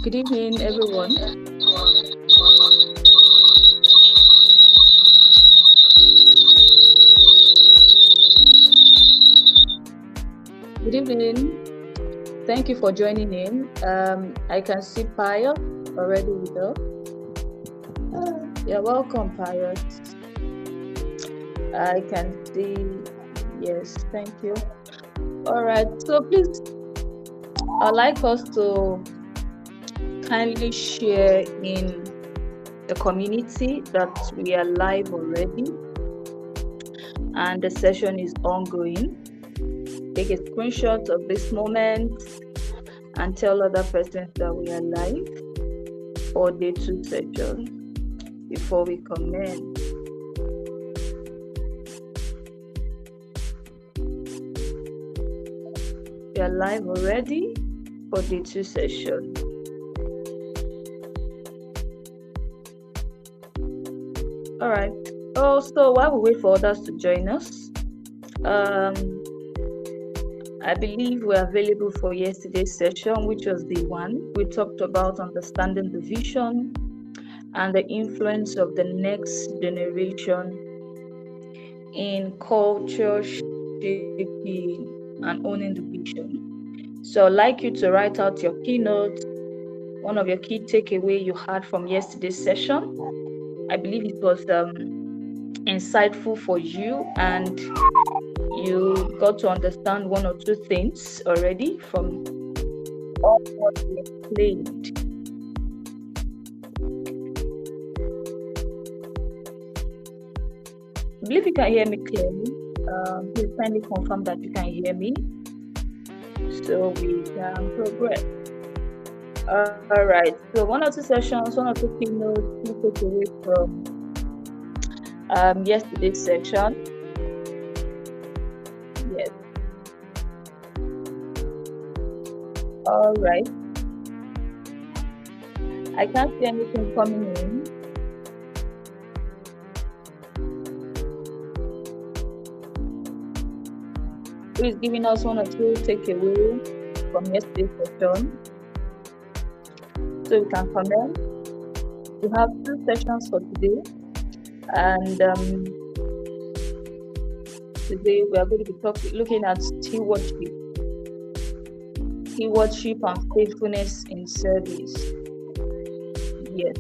Good evening, everyone. Good evening. Thank you for joining in. I can see Pius already with us. You're welcome, Pius. I can see, yes, thank you. All right, so please, I'd like us to kindly share in the community that we are live already and the session is ongoing. Take a screenshot of this moment and tell other persons that we are live for day 2 session before we commence. We are live already for day 2 session. All right. Oh, so while we wait for others to join us, I believe we're available for yesterday's session, which was the one we talked about understanding the vision and the influence of the next generation in culture shaping and owning the vision. So I'd like you to write out your keynote, one of your key takeaway you had from yesterday's session. I believe it was insightful for you and you got to understand one or two things already from all what we explained. I believe you can hear me clearly. Please kindly confirm that you can hear me so we can progress. All right, so one or two sessions, one or two keynotes, you take away from yesterday's session. Yes. All right. I can't see anything coming in. Who is giving us one or two takeaway from yesterday's session? So we can comment. We have 2 sessions for today, and today we are going to be looking at stewardship and faithfulness in service. Yes,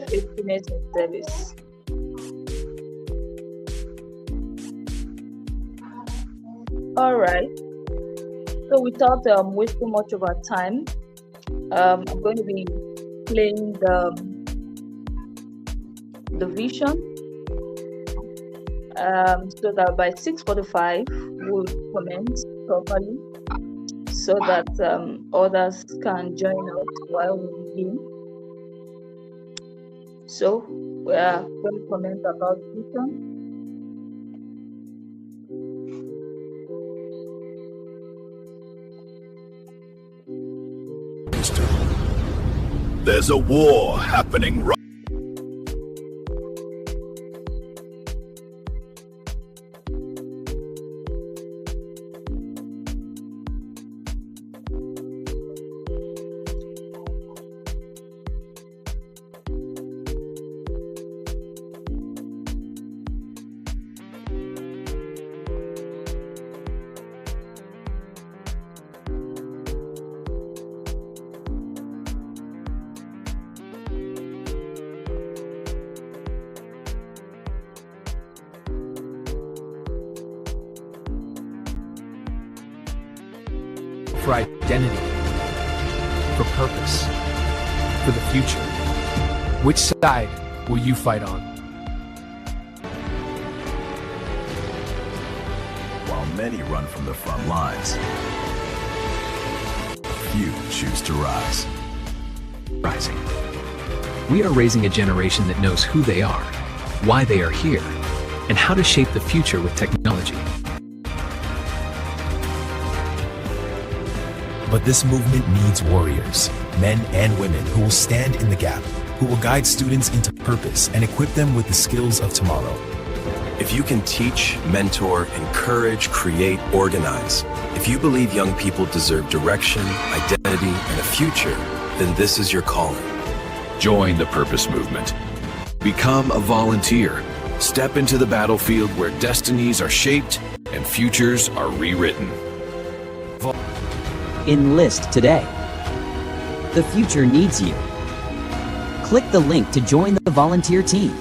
faithfulness in service. All right. So without wasting much of our time, I'm going to be playing the vision, so that by 6:45 we'll commence properly, so that others can join us while we begin. So we are going to comment about vision. There's a war happening right for identity, for purpose, for the future. Which side will you fight on? while many run from the front lines. Few choose to rise. Rising. We are raising a generation that knows who they are, why they are here, and how to shape the future with technology. But this movement needs warriors, men and women who will stand in the gap, who will guide students into purpose and equip them with the skills of tomorrow. If you can teach, mentor, encourage, create, organize, if you believe young people deserve direction, identity, and a future, then this is your calling. Join the purpose movement. Become a volunteer. Step into the battlefield where destinies are shaped and futures are rewritten. Enlist today. The future needs you. Click the link to join the volunteer team.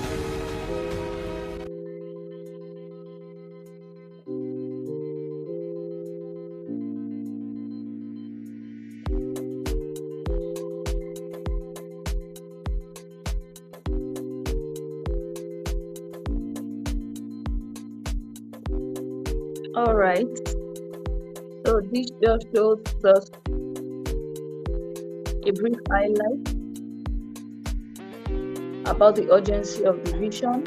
All right. So this just shows us a brief highlight about the urgency of the vision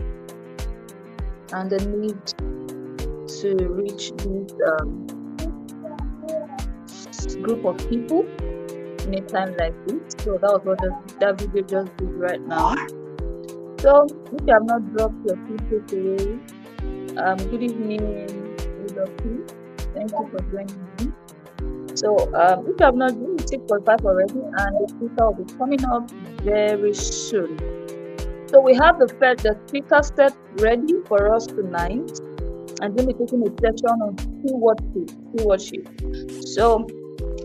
and the need to reach this group of people in a time like this. So that was what that video just did right now. So if you have not dropped your feedback today, good evening, Udoki. Thank you for joining me. So if you have not done it, 6:45 already, and the speaker will be coming up very soon. So we have the speaker set ready for us tonight, and then we're taking a session on stewardship. So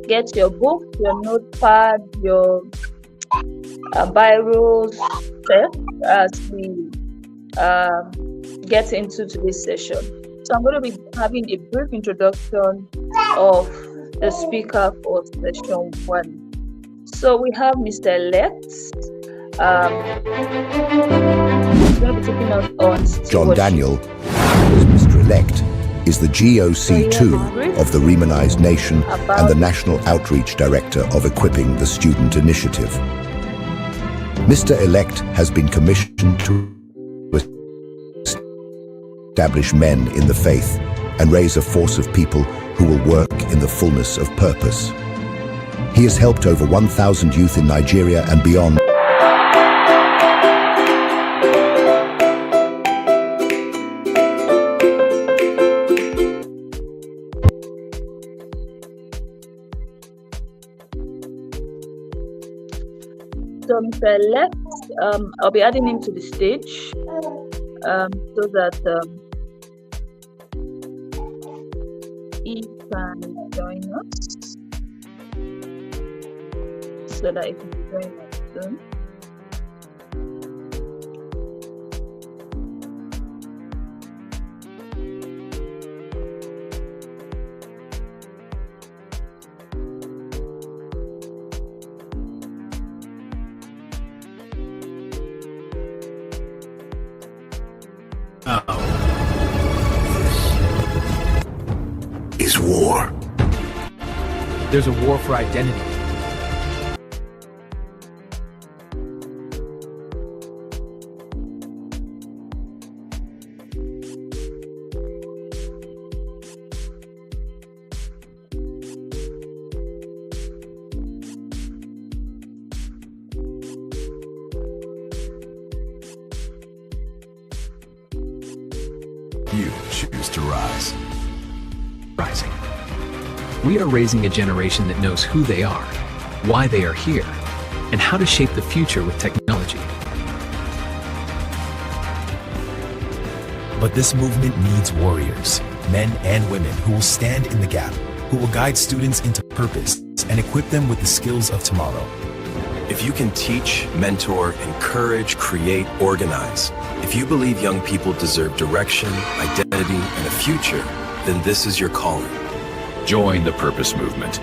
get your book, your notepad, your biros set as we get into today's session. So I'm going to be having a brief introduction of the speaker for session 1. So we have Mr. Elect. He's going to be taking us on John Daniel, who is Mr. Elect, is the GOC2 of the Remanized Nation and the National Outreach Director of Equipping the Student Initiative. Mr. Elect has been commissioned to establish men in the faith and raise a force of people who will work in the fullness of purpose. He has helped over 1,000 youth in Nigeria and beyond. So Mr. Elect, I'll be adding him to the stage so that he can join us. So that he can join us soon. Is war. There's a war for identity. You choose to rise. Rising. We are raising a generation that knows who they are, why they are here, and how to shape the future with technology. But this movement needs warriors, men and women who will stand in the gap, who will guide students into purpose and equip them with the skills of tomorrow. If you can teach, mentor, encourage, create, organize, if you believe young people deserve direction, identity, and a future, then this is your calling. Join the purpose movement.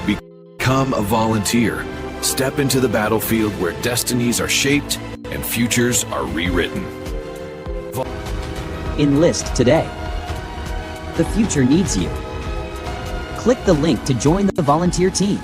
Become a volunteer. Step into the battlefield where destinies are shaped and futures are rewritten. Enlist today. The future needs you. Click the link to join the volunteer team.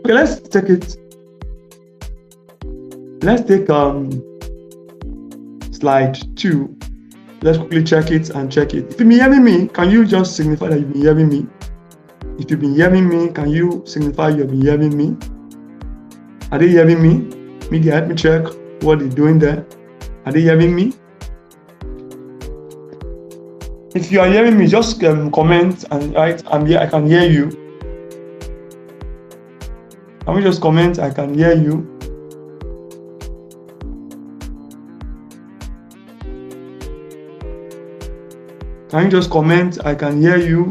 Okay, let's take it. Let's take slide 2. Let's quickly check it and check it. If you've been hearing me, can you just signify that you've been hearing me? If you've been hearing me, can you signify you've been hearing me? Are they hearing me? Media, help me check what they're doing there. Are they hearing me? If you are hearing me, just comment and write, I'm here, I can hear you. Can we just comment, I can hear you? Can you just comment, I can hear you?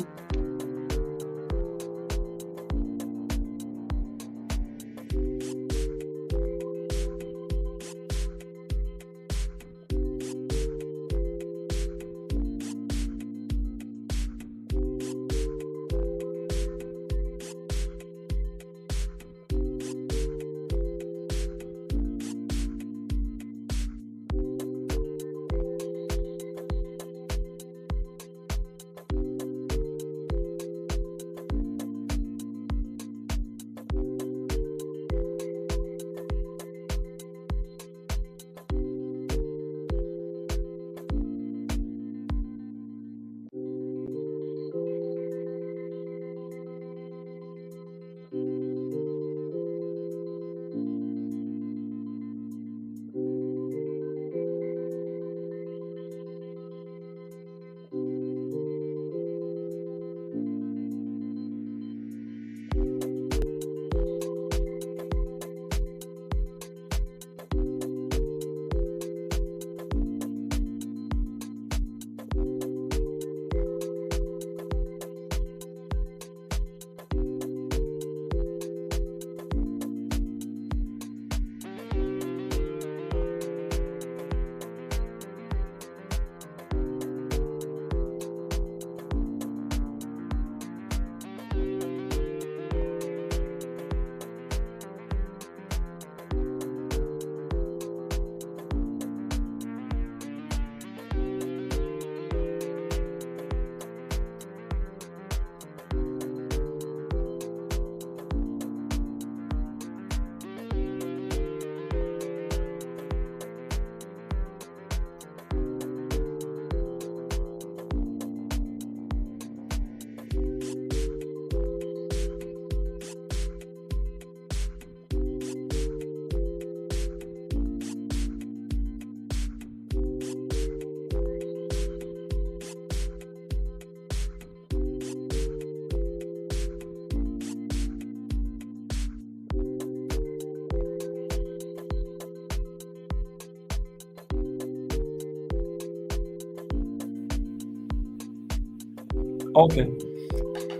Okay.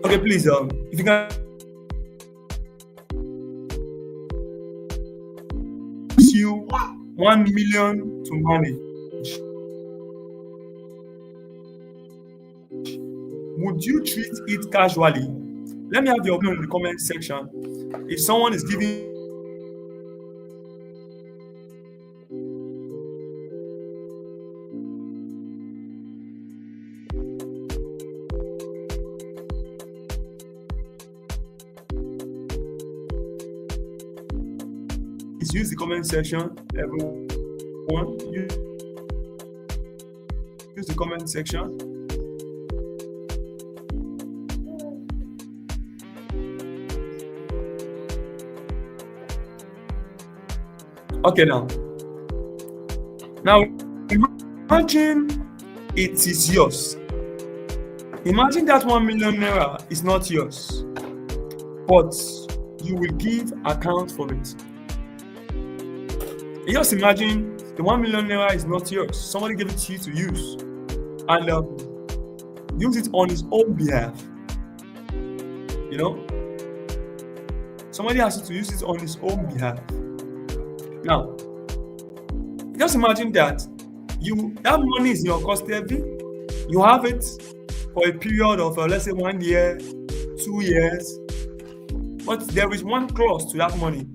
Okay, please, if you can you 1 million to manage, would you treat it casually? Let me have your opinion in the comment section. If someone is giving use the comment section, everyone. Use the comment section. Okay, now imagine it is yours. Imagine that 1 million naira is not yours, but you will give account for it. Just imagine the 1 million naira is not yours. Somebody gave it to you to use and use it on his own behalf. You know, somebody has to use it on his own behalf. Now, just imagine that that money is in your custody. You have it for a period of let's say 1 year, 2 years, but there is one clause to that money.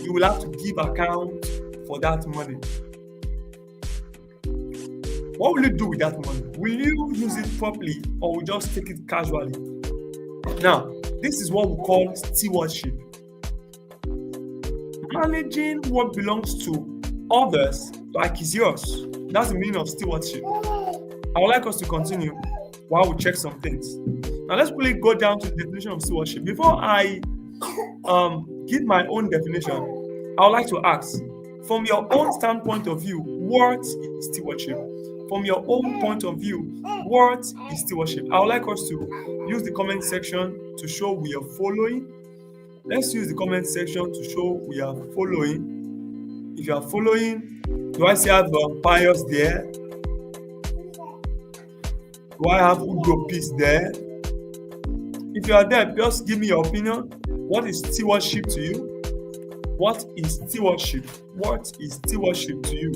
You will have to give account for that money. What will you do with that money? Will you use it properly or will you just take it casually? Now, this is what we call stewardship. managing what belongs to others like it's yours. That's the meaning of stewardship. I would like us to continue while we check some things. Now let's quickly go down to the definition of stewardship. Before I give my own definition, I would like to ask, from your own standpoint of view, what is stewardship? From your own point of view, what is stewardship? I would like us to use the comment section to show we are following. Let's use the comment section to show we are following. If you are following, do I still have Pius there? Do I have Udo Peace there? If you are there, just give me your opinion. What is stewardship to you? What is stewardship? What is stewardship to you?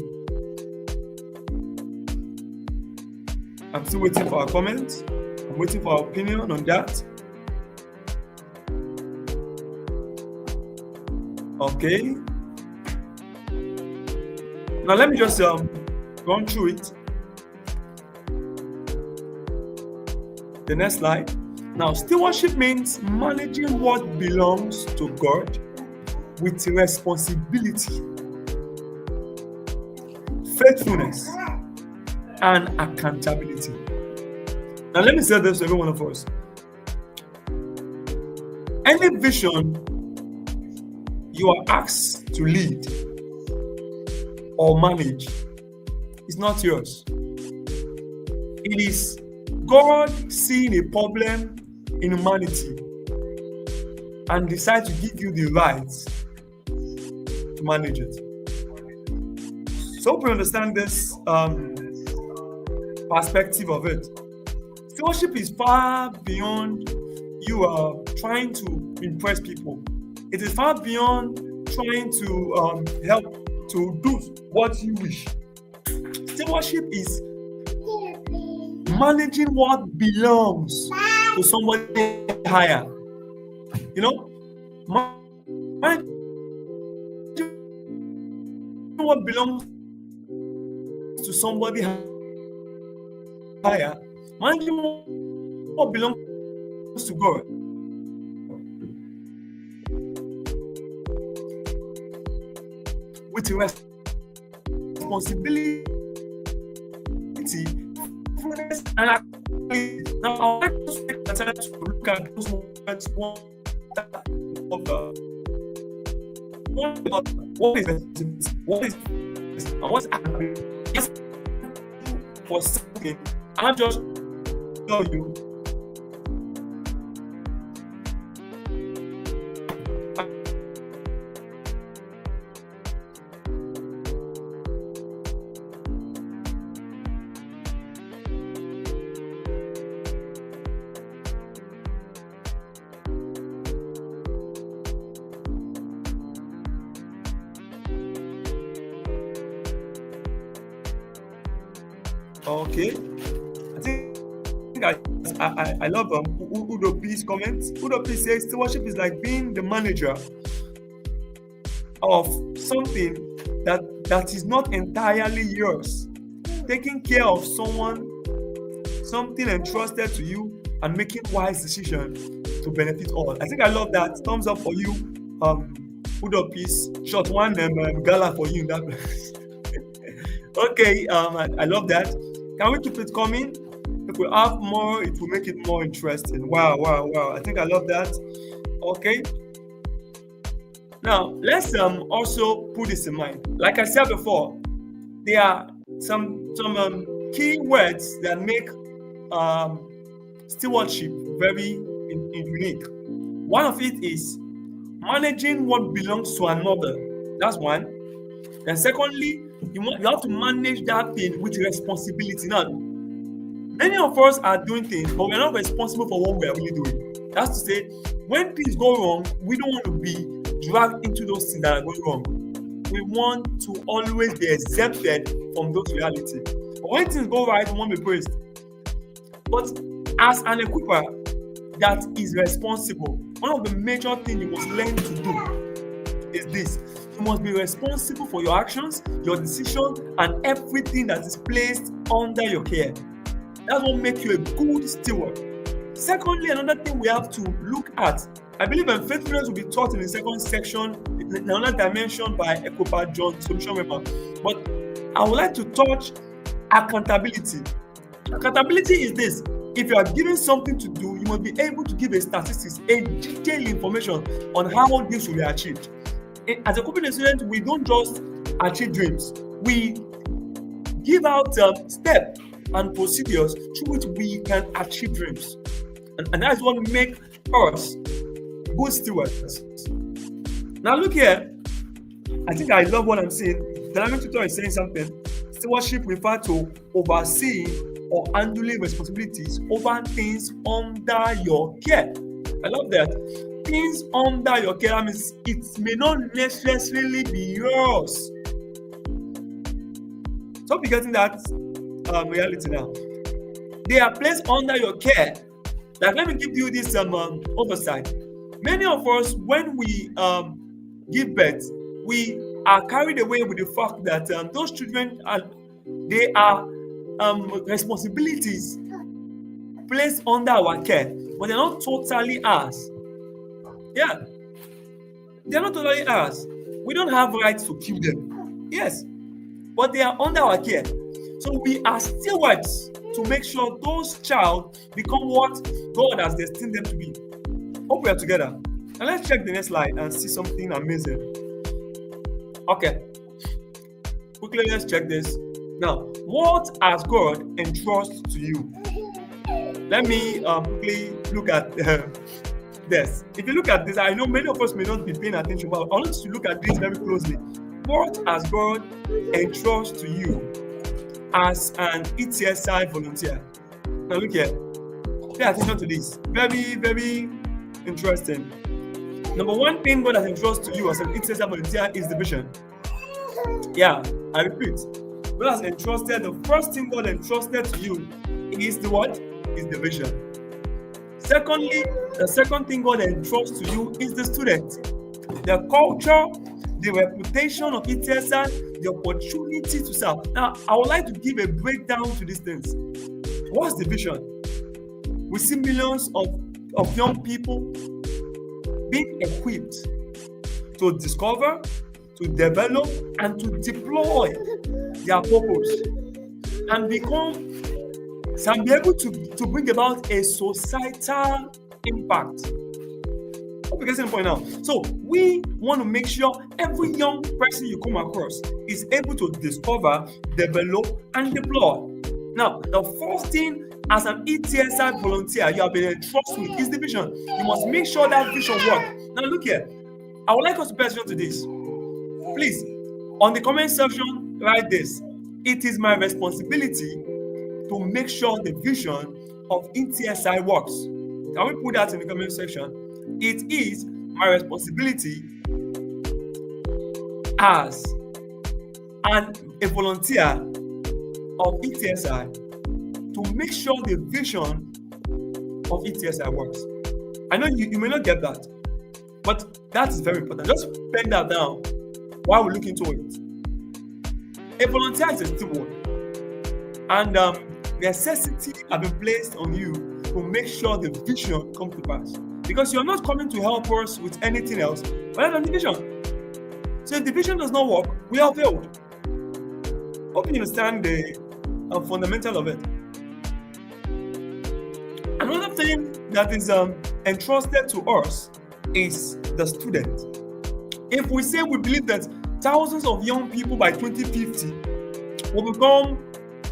I'm still waiting for a comment. I'm waiting for our opinion on that. Okay. Now let me just run through it. The next slide. Now, stewardship means managing what belongs to God with responsibility, faithfulness, and accountability. Now, let me say this to every one of us. Any vision you are asked to lead or manage is not yours. It is God seeing a problem in humanity and decide to give you the right to manage it. So hope you understand this perspective of it. Stewardship is far beyond you trying to impress people. It is far beyond trying to help to do what you wish. Stewardship is managing what belongs to somebody higher. You know, managing what belongs to somebody higher, managing what belongs to God. With responsibility, and actually, now I like to take the time to look at those moments. What is what's happening for something? I'll just tell you. Okay, I love Udo P's comments. Udo P says stewardship is like being the manager of something that is not entirely yours, taking care of something entrusted to you, and making wise decisions to benefit all. I think I love that. Thumbs up for you, Udo P's. Short one gala for you in that place. Okay, I love that. Can we keep it coming? If we have more, it will make it more interesting. Wow. I think I love that. Okay. Now, let's also put this in mind. Like I said before, there are some key words that make stewardship very unique. One of it is managing what belongs to another. That's one. And secondly, you have to manage that thing with responsibility. Now, many of us are doing things, but we're not responsible for what we are really doing. That's to say, when things go wrong, we don't want to be dragged into those things that are going wrong. We want to always be exempted from those realities. But when things go right, we want to be praised. But as an equiper that is responsible, one of the major things you must learn to do is this. You must be responsible for your actions, your decisions, and everything that is placed under your care. That will make you a good steward. Secondly, another thing we have to look at I believe faithfulness will be taught in the second section, in another dimension by Ecopa John Solution Weapon. But I would like to touch accountability. Accountability is this: if you are given something to do, you must be able to give a statistics, a detailed information on how this will be achieved. As a corporate student, we don't just achieve dreams. We give out steps and procedures through which we can achieve dreams. And that's what makes us good stewards. Now look here. I think I love what I'm saying. The dynamic tutor is saying something. Stewardship refers to overseeing or handling responsibilities over things under your care. I love that. Things under your care means it may not necessarily be yours. So be getting that reality now. They are placed under your care. Like, let me give you this oversight. Many of us, when we give birth, we are carried away with the fact that those children are responsibilities placed under our care, but they're not totally ours. Yeah, they're not totally ours. We don't have rights to kill them. Yes, but they are under our care. So we are stewards to make sure those child become what God has destined them to be. Hope we are together. And let's check the next slide and see something amazing. Okay. Quickly, let's check this. Now, what has God entrusted to you? Let me quickly look at this. If you look at this, I know many of us may not be paying attention, but I want you to look at this very closely. What has God entrusted to you as an ETSI volunteer? Now look here. Pay attention to this. Very, very interesting. Number one thing God has entrusted to you as an ETSI volunteer is the vision. Yeah, I repeat. God has entrusted, the first thing God entrusted to you is the what? Is the vision. Secondly, the second thing God entrusts to you is the student. The culture, the reputation of ETSI, the opportunity to serve. Now, I would like to give a breakdown to these things. What's the vision? We see millions of young people being equipped to discover, to develop, and to deploy their purpose and be able to bring about a societal impact. Hope you get the point now. So we want to make sure every young person you come across is able to discover, develop, and deploy. Now, the first thing as an ETSI volunteer you have been entrusted with is the vision. You must make sure that vision works. Now, look here. I would like us to pay attention to this. Please, on the comment section, write this. It is my responsibility to make sure the vision of ETSI works. Can we put that in the comment section? It is my responsibility as a volunteer of ETSI to make sure the vision of ETSI works. I know you may not get that, but that is very important. Just pen that down while we look into it. A volunteer is a steward, and necessity have been placed on you to make sure the vision comes to pass. Because you're not coming to help us with anything else other than the vision. So if the vision does not work, we are failed. Hope you understand the fundamental of it. Another thing that is entrusted to us is the student. If we say we believe that thousands of young people by 2050 will become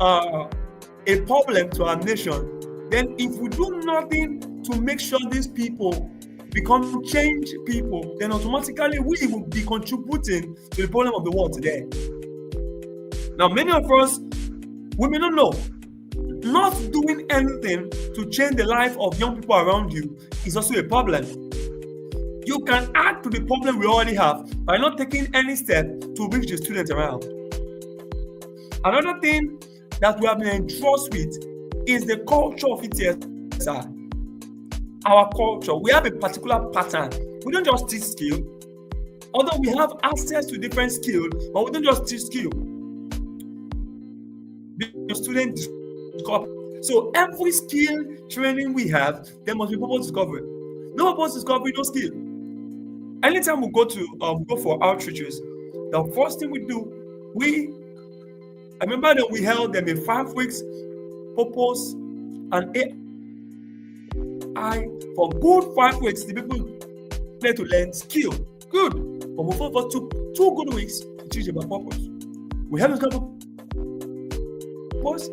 a problem to our nation, then if we do nothing to make sure these people become change people, then automatically we will be contributing to the problem of the world today. Now, many of us, we may not know. Not doing anything to change the life of young people around you is also a problem. You can add to the problem we already have by not taking any step to reach the students around. Another thing that we have been entrusted with is the culture of ETSI. Our culture, we have a particular pattern. We don't just teach skill. Although we have access to different skills, but we don't just teach skill. The student discover. So every skill training we have, there must be purpose discovery. No purpose discovery, no skill. Anytime we go for outreaches, the first thing we do, I remember that we held them in 5 weeks, purpose and AI for good 5 weeks. The people need to learn skill. Good. But we focused took 2 good weeks to teach about purpose. We have discovered purpose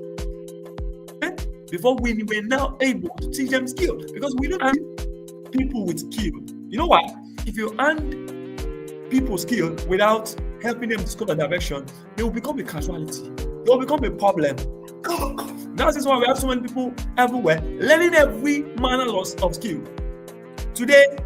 before we were now able to teach them skill, because we don't have people with skill. You know why? If you hand people skill without helping them discover direction, they will become a casualty. They will become a problem. That's why we have so many people everywhere learning every manner of skill. Today,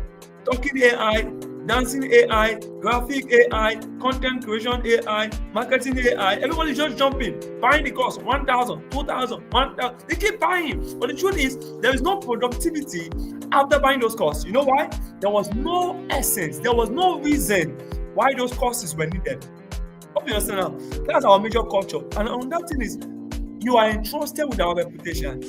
talking AI, dancing AI, graphic AI, content creation AI, marketing AI. Everybody's just jumping, buying the course, 1,000, 2,000, 1,000. They keep buying. But the truth is, there is no productivity after buying those courses. You know why? There was no essence. There was no reason why those courses were needed. Hope you understand now. That's our major culture. And on that thing is, you are entrusted with our reputation.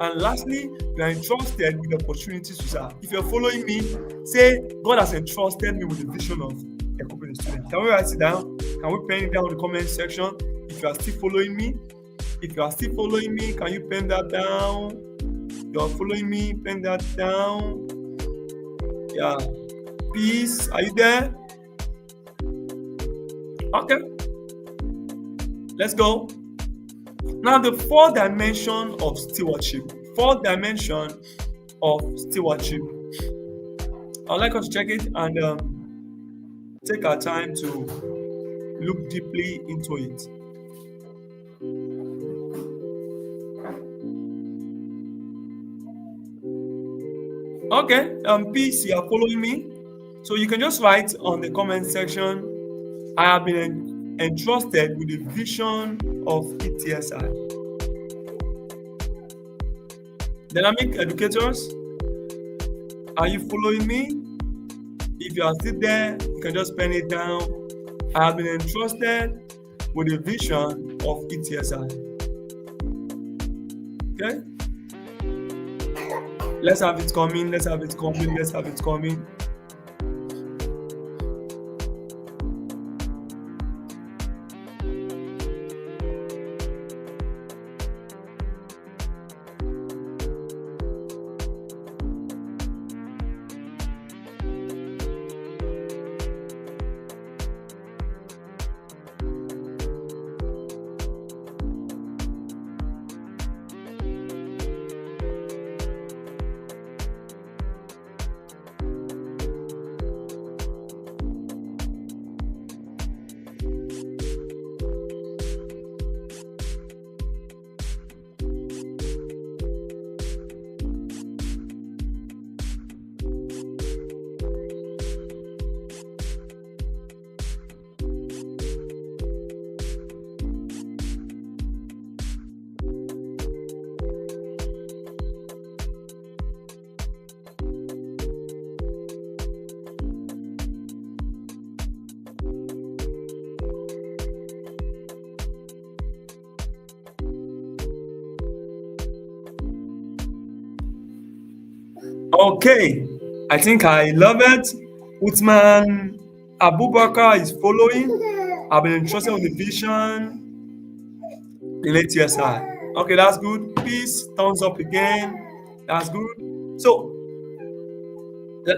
And lastly, you are entrusted with the opportunities to serve. If you're following me, say, God has entrusted me with the vision of equipping the student. Can we write it down? Can we pen it down in the comment section? If you are still following me, can you pen that down? You are following me, pen that down. Yeah. Peace. Are you there? Okay. Let's go. Now, the 4th dimension of stewardship. 4th dimension of stewardship. I'd like us to check it and take our time to look deeply into it. Okay, peace, you are following me. So you can just write on the comment section, I have been entrusted with the vision of ETSI. Dynamic educators, are you following me? If you are still there, you can just pen it down. I have been entrusted with the vision of ETSI. Okay? Let's have it coming. Okay, I think I love it. Uthman Abubakar is following. I've been entrusted with the vision in ATSI. Okay, that's good. Peace, thumbs up again. That's good. So,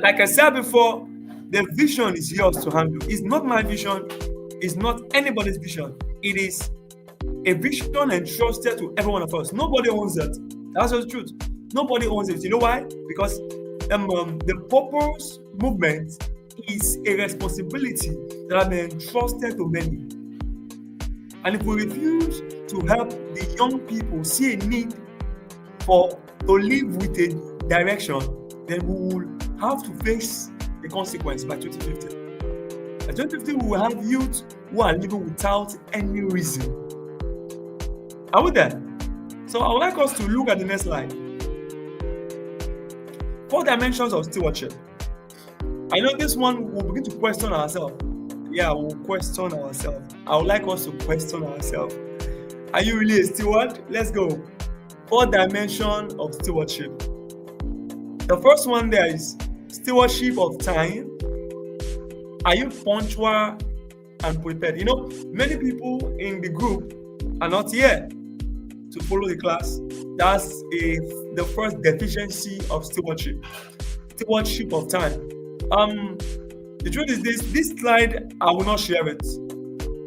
like I said before, the vision is yours to handle. It's not my vision. It's not anybody's vision. It is a vision entrusted to every one of us. Nobody owns it. That's the truth. Nobody owns it. You know why? Because the purpose movement is a responsibility that has been entrusted to many. And if we refuse to help the young people see a need to live with a direction, then we will have to face the consequence by 2050. By 2050, we will have youth who are living without any reason. Are we there? So I would like us to look at the next slide. 4 dimensions of stewardship. I know this one will begin to question ourselves. Yeah, we'll question ourselves. I would like us to question ourselves. Are you really a steward? Let's go. 4 dimensions of stewardship. The first one there is stewardship of time. Are you punctual and prepared? You know, many people in the group are not here to follow the class. That's the first deficiency of stewardship. Stewardship of time. The truth is this slide, I will not share it.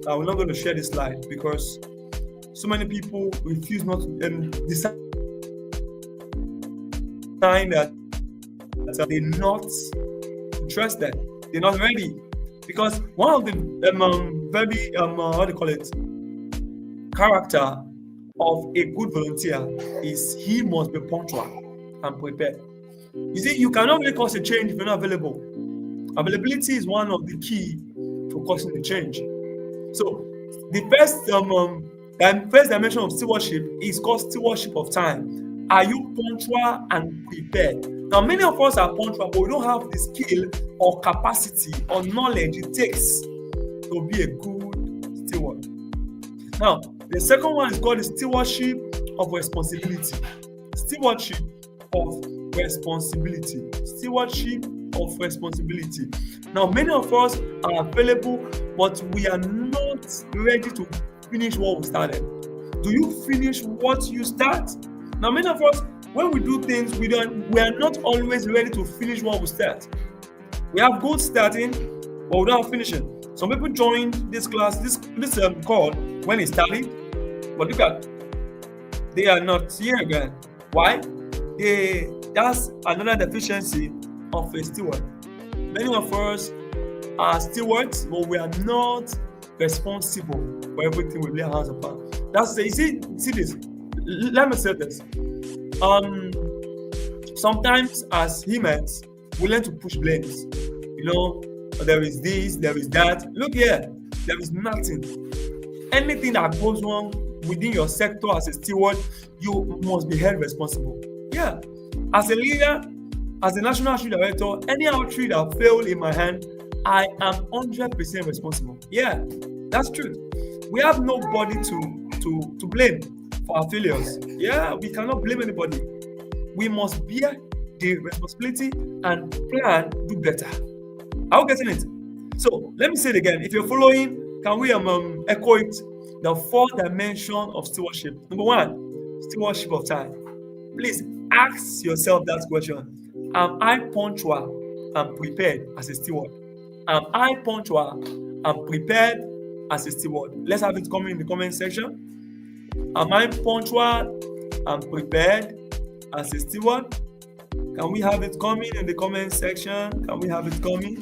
I will not going to share this slide because so many people refuse not to decide that they're not interested, they're not ready. Because one of the very what do you call it, character of a good volunteer is he must be punctual and prepared. You see, you cannot really cause a change if you're not available. Availability is one of the key for causing the change. So the first dimension of stewardship is called stewardship of time. Are you punctual and prepared? Now, many of us are punctual, but we don't have the skill or capacity or knowledge it takes to be a good steward. Now, the second one is called the stewardship of responsibility. Stewardship of responsibility. Stewardship of responsibility. Now, many of us are available, but we are not ready to finish what we started. Do you finish what you start? Now, many of us, when we do things, we are not always ready to finish what we start. We have good starting, but we don't have finishing. Some people joined this class, this call when it started, but look at, they are not here again. Why? That's another deficiency of a steward. Many of us are stewards, but we are not responsible for everything we lay our hands upon. That's you see this. Let me say this. Sometimes as humans, we learn to push blames. You know, there is this, there is that. Look here, there is nothing. Anything that goes wrong within your sector as a steward, you must be held responsible. Yeah. As a leader, as a national outreach director, any outreach that failed in my hand, I am 100% responsible. Yeah, that's true. We have nobody to blame for our failures. Yeah, we cannot blame anybody. We must bear the responsibility and plan to do better. Are you getting it? So let me say it again. If you're following, can we echo it? The fourth dimension of stewardship. Number one, stewardship of time. Please ask yourself that question. Am I punctual and prepared as a steward? Am I punctual and prepared as a steward? Let's have it coming in the comment section. Am I punctual and prepared as a steward? Can we have it coming in the comment section? Can we have it coming?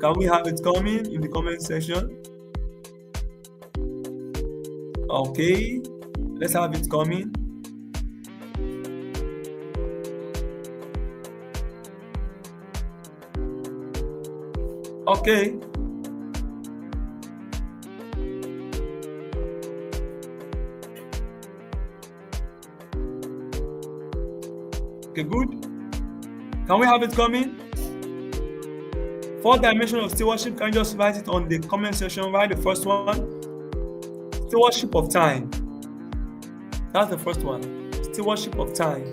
Can we have it coming in the comment section? Okay, let's have it coming. Okay. Okay, good. Can we have it coming? Fourth dimension of stewardship, can you just write it on the comment section? Write the first one. Stewardship of time. That's the first one. Stewardship of time.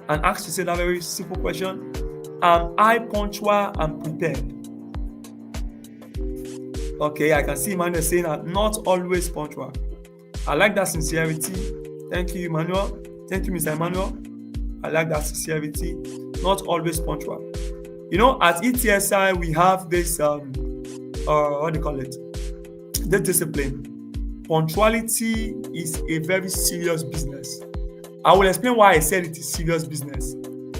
And ask yourself that very simple question. Am I punctual and prepared? Okay, I can see Emmanuel saying that not always punctual. I like that sincerity. Thank you, Emmanuel. Thank you, Mr. Emmanuel. I like that sincerity. Not always punctual. You know, at ETSI, we have this, what do you call it? The discipline. Punctuality is a very serious business. I will explain why I said it is serious business.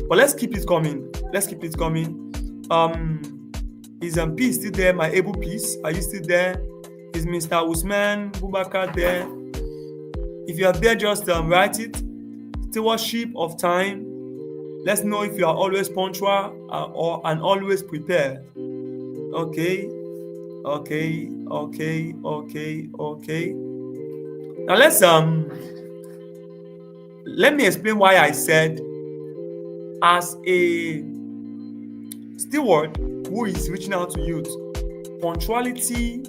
But let's keep it coming. Let's keep it coming. Is P still there? My able piece? Are you still there? Is Mr. Usman Bubakar there? If you are there, just write it. Stewardship of time. Let's know if you are always punctual and always prepared. Okay. Now let me explain why I said as a steward who is reaching out to youth, punctuality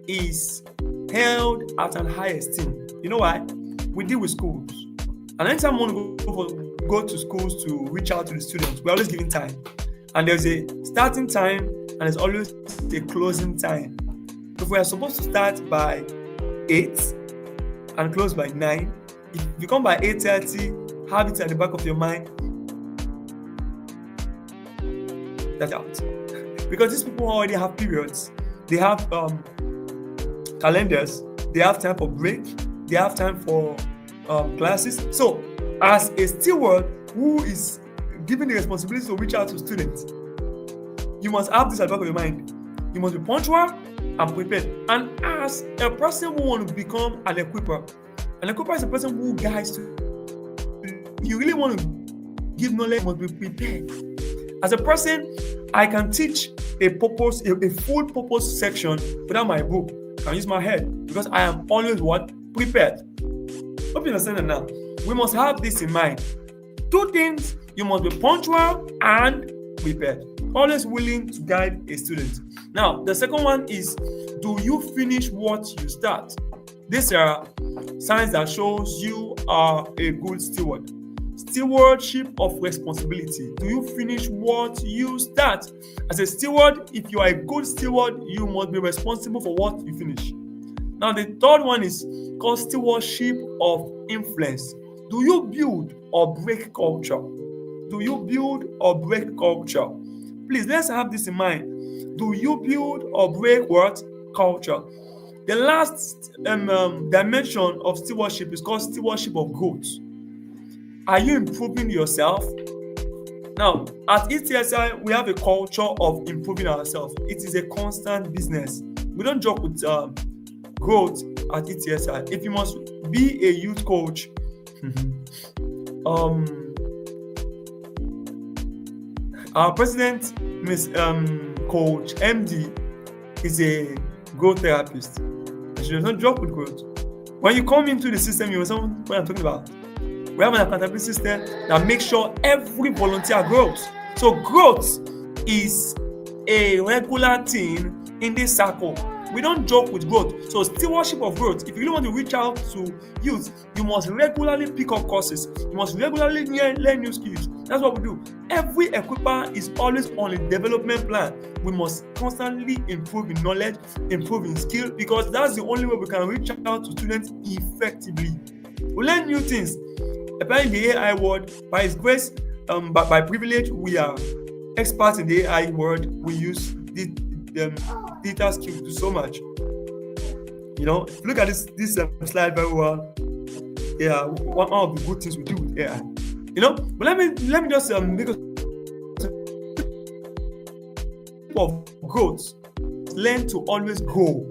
is held at an high esteem. You know why? We deal with schools. And anytime we want to go to schools to reach out to the students, we're always giving time. And there's a starting time and there's always a closing time. If we are supposed to start by 8 and close by 9, if you come by 8:30, have it at the back of your mind that out. Because these people already have periods. They have calendars. They have time for break. They have time for classes. So, as a steward who is given the responsibility to reach out to students, you must have this at the back of your mind. You must be punctual and prepared. And as a person who wants to become an equiper is a person who guides to. You really want to give knowledge, you must be prepared. As a person, I can teach a full purpose section without my book. I can use my head because I am always what? Prepared. Hope you understand that now. We must have this in mind. Two things: you must be punctual and prepared. Always willing to guide a student. Now, the second one is, do you finish what you start? These are signs that shows you are a good steward. Stewardship of responsibility. Do you finish what you start? As a steward, if you are a good steward, you must be responsible for what you finish. Now, the third one is called stewardship of influence. Do you build or break culture? Do you build or break culture? Please, let's have this in mind. Do you build or break what? Culture. The last dimension of stewardship is called stewardship of growth. Are you improving yourself? Now, at ETSI, we have a culture of improving ourselves. It is a constant business. We don't joke with growth at ETSI. If you must be a youth coach, our president, Miss Coach MD, is a growth therapist. She does not joke with growth. When you come into the system, you know what I'm talking about. We have an accountability system that makes sure every volunteer grows. So growth is a regular thing in this circle. We don't joke with growth. So stewardship of growth. If you really want to reach out to youth, you must regularly pick up courses. You must regularly learn new skills. That's what we do. Every equiper is always on a development plan. We must constantly improve in knowledge, improve in skill, because that's the only way we can reach out to students effectively. We learn new things. Apparently, in the AI world, by His grace, by privilege, we are experts in the AI world. We use the data skills to do so much. You know, look at this slide very well. Yeah, one of the good things we do with AI. You know, but let me just make a of growth. Learn to always grow.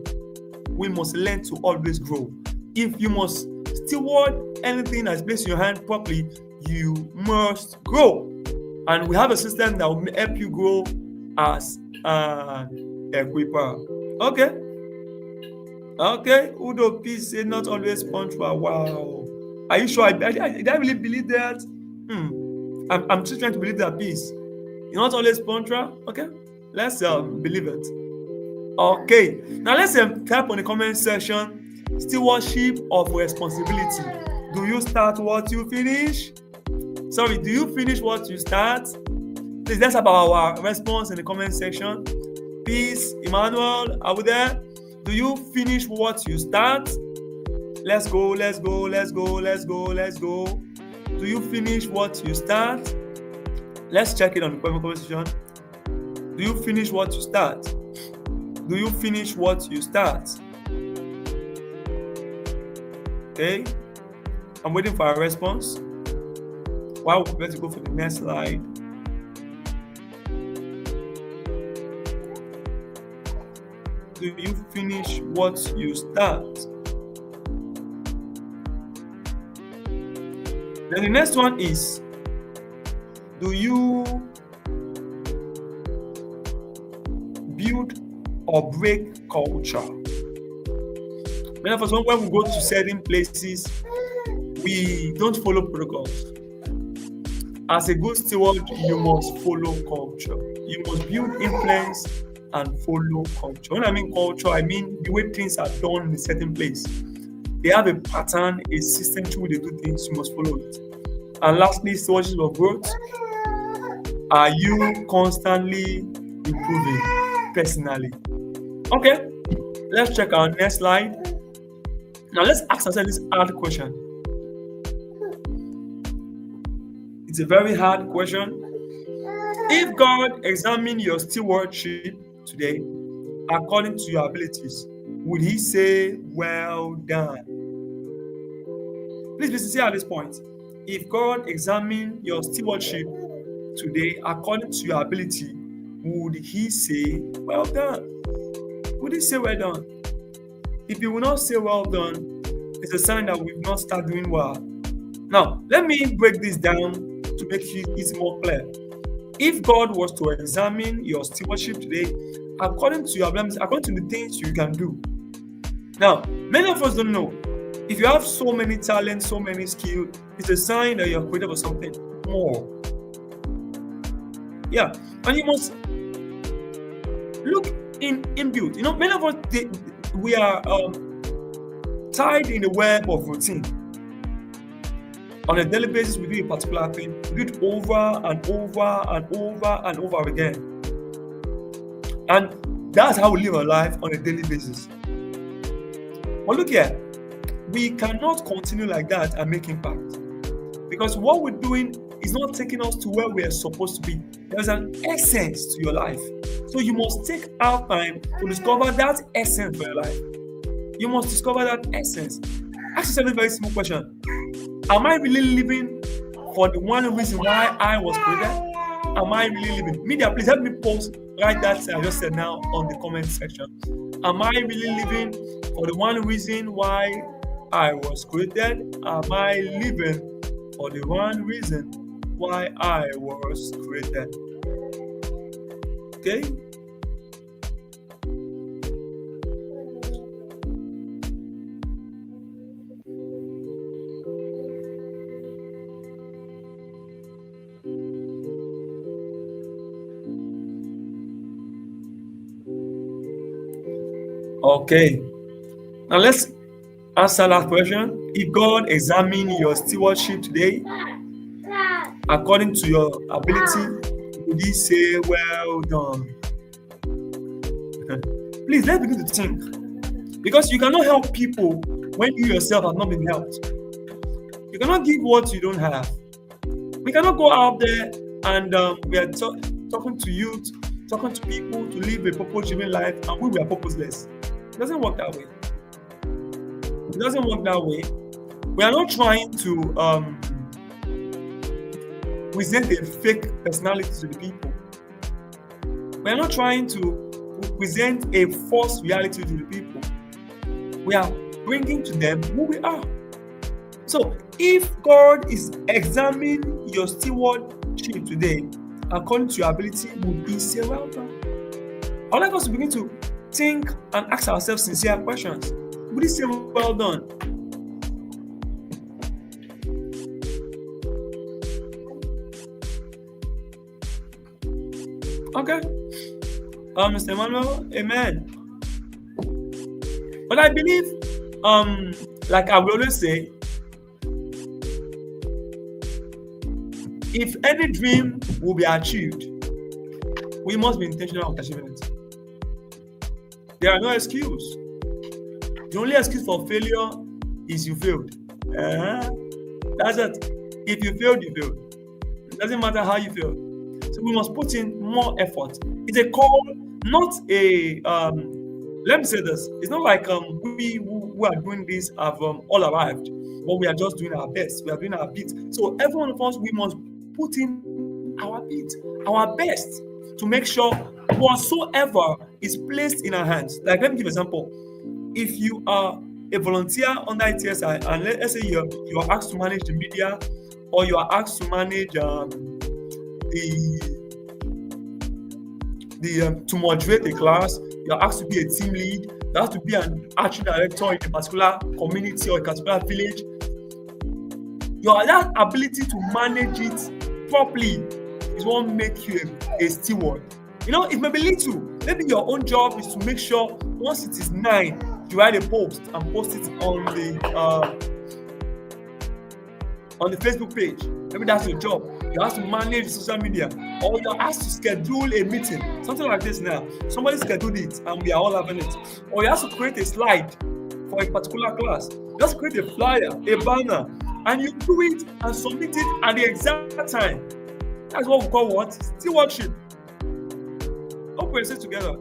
We must learn to always grow. If you must steward anything that's placed in your hand properly, you must grow. And we have a system that will help you grow as an equiper. Okay. Udo P said not always punctual. Wow. Are you sure? Did I really believe that? I'm still trying to believe that piece. You're not always punctual. Okay. Let's believe it. Okay. Now let's type on the comment section. Stewardship of responsibility. Do you start what you finish? Sorry, do you finish what you start? Please, let's have our response in the comment section. Peace, Emmanuel, are we there? Do you finish what you start? Let's go. Do you finish what you start? Let's check it on the comment section. Do you finish what you start? Do you finish what you start? Okay. I'm waiting for a response. Wow, let's go for the next slide. Do you finish what you start? Then the next one is, do you build or break culture? Many of us, when we go to certain places, we don't follow protocols. As a good steward, you must follow culture. You must build influence and follow culture. When I mean culture, I mean the way things are done in a certain place. they have a pattern, a system through which they do things. You must follow it. And lastly, stewardship of growth. Are you constantly improving personally? Okay, let's check our next slide. Now let's ask ourselves this hard question. It's a very hard question. If God examined your stewardship today according to your abilities, would he say, well done? Please be sincere at this point. If God examined your stewardship today according to your ability, would he say, well done? Would he say, well done? If he will not say, well done, it's a sign that we've not started doing well. Now, let me break this down to make it more clear. If God was to examine your stewardship today according to your abilities, according to the things you can do. Now, many of us don't know. If you have so many talents, so many skills, it's a sign that you're created for something more. Yeah, and you must look inbuilt. Many of us, we are tied in the web of routine. On a daily basis, we do a particular thing. We do it over and over and over and over again. And that's how we live our life on a daily basis. But look here, we cannot continue like that and make impact. Because what we're doing is not taking us to where we are supposed to be. There's an essence to your life. So you must take our time to discover that essence for your life. You must discover that essence. Ask yourself a very simple question. Am I really living for the one reason why I was created? Am I really living? Media, please help me post, write that I just said now on the comment section. Am I really living for the one reason why I was created? Am I living for the one reason why I was created? Okay? Okay. Now let's answer that question. If God examined your stewardship today according to your ability, would he say, well done? Please, let's begin to think. Because you cannot help people when you yourself have not been helped. You cannot give what you don't have. We cannot go out there and we are talking to youth, talking to people to live a purpose-driven life, and we were purposeless. It doesn't work that way. It doesn't work that way. We are not trying to present a fake personality to the people. We are not trying to present a false reality to the people. We are bringing to them who we are. So, if God is examining your stewardship today according to your ability, would he say, well done? I would like us to begin to think and ask ourselves sincere questions. Would he say, well done? Okay. Mr. Emmanuel, amen. But I believe, like I will always say, if any dream will be achieved, we must be intentional about achieving it. There are no excuses. The only excuse for failure is you failed. That's it. If you failed, you failed. It doesn't matter how you failed. So we must put in more effort. It's a call, not a, let me say this. It's not like we who are doing this have all arrived, but we are just doing our best. We are doing our bit. So every one of us, we must put in our bit, our best, to make sure whatsoever is placed in our hands. Like, let me give an example. If you are a volunteer under ITSI, and let's say you are asked to manage the media, or you are asked to manage to moderate a class, you are asked to be a team lead, you have to be an archery director in a particular community or a particular village. That ability to manage it properly is what makes you a steward. It may be little. Maybe your own job is to make sure once it is 9, you write a post and post it on the Facebook page. Maybe that's your job. You have to manage social media, or you have to schedule a meeting. Something like this now. Somebody scheduled it and we are all having it. Or you have to create a slide for a particular class. Just create a flyer, a banner, and you do it and submit it at the exact time. That's what we call what? Stewardship. Hope we say together.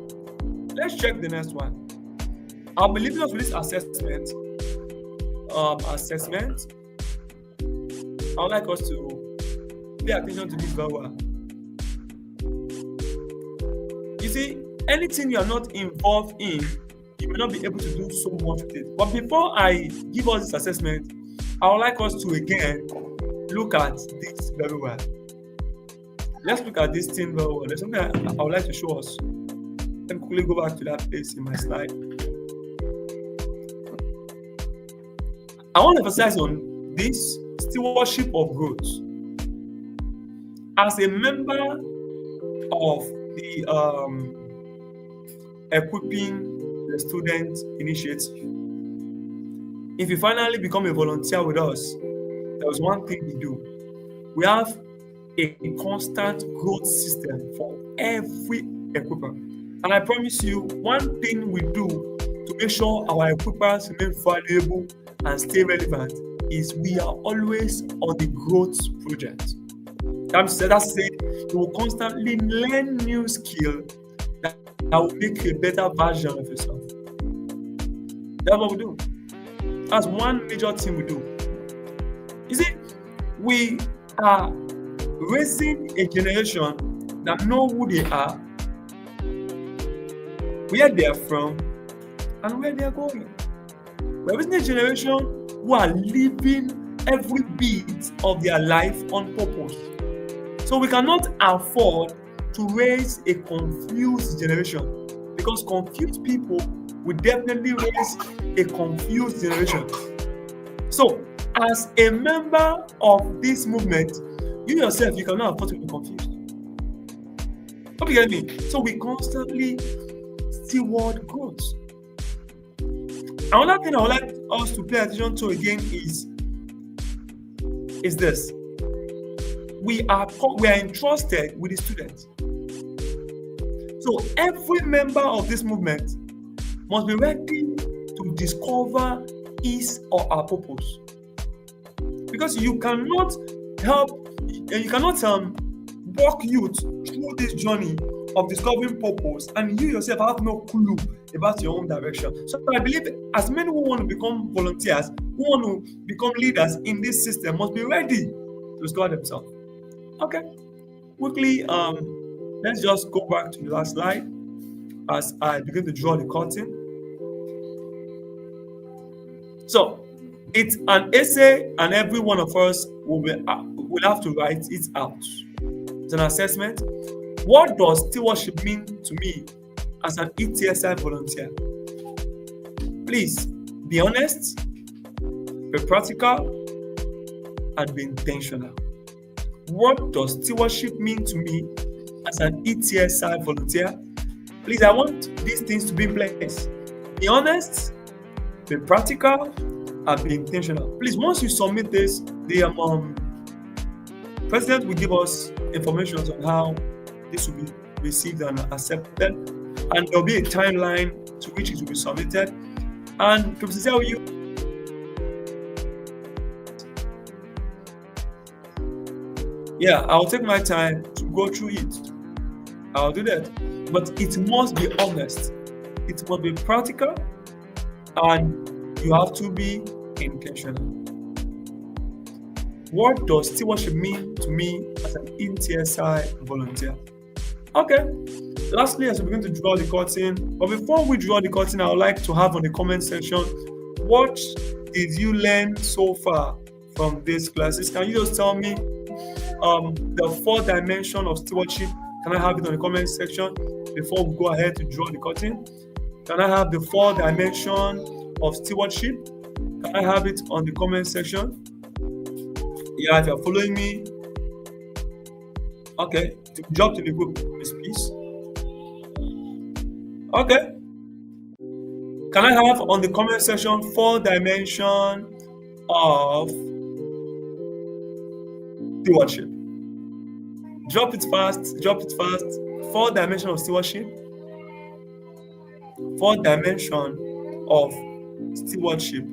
Let's check the next one. I'll be leaving us with this assessment. I would like us to pay attention to this very well. You see, anything you are not involved in, you may not be able to do so much with it. But before I give us this assessment, I would like us to again look at this very well. Let's look at this thing very well. There's something I would like to show us. Let me quickly go back to that place in my slide. I want to emphasize on this stewardship of growth. As a member of the Equipping the Student Initiative, if you finally become a volunteer with us, there's one thing we do. We have a constant growth system for every equipper. And I promise you, one thing we do to make sure our equippers remain valuable and stay relevant is we are always on the growth project. That's saying you will constantly learn new skills that will make you a better version of yourself. That's what we do. That's one major thing we do. You see, we are raising a generation that know who they are, where they are from, and where they are going. We're raising a generation who are living every beat of their life on purpose. So we cannot afford to raise a confused generation, because confused people will definitely raise a confused generation. So, as a member of this movement, you yourself, you cannot afford to be confused. Hope you get me? So we constantly steward growth. Another thing I would like us to pay attention to again is this. We are entrusted with the students. So every member of this movement must be ready to discover his or her purpose. Because you cannot walk youth through this journey of discovering purpose and you yourself have no clue about your own direction. So I believe as many who want to become volunteers, who want to become leaders in this system must be ready to discover themselves. Okay, quickly, let's just go back to the last slide as I begin to draw the curtain. So it's an essay, and every one of us will have to write it out. It's an assessment. What does stewardship mean to me as an ETSI volunteer? Please be honest, be practical, and be intentional. What does stewardship mean to me as an ETSI volunteer? Please, I want these things to be in place. Be honest, be practical, and be intentional. Please, once you submit this, the president will give us information on how this will be received and accepted, and there'll be a timeline to which it will be submitted. And to be sincere with you, I'll take my time to go through it. I'll do that. But it must be honest. It must be practical, and you have to be intentional. What does stewardship mean to me as an ETSI volunteer? Okay. Lastly, as we begin to draw the curtain, but before we draw the curtain, I would like to have on the comment section, what did you learn so far from these classes? Can you just tell me the 4 dimensions of stewardship? Can I have it on the comment section before we go ahead to draw the curtain? Can I have the 4 dimensions of stewardship? Can I have it on the comment section? Yeah, if you're following me. Okay, drop to the group, please. Okay. Can I have on the comment section 4 dimension of stewardship? Drop it fast, drop it fast. 4 dimension of stewardship. 4 dimension of stewardship.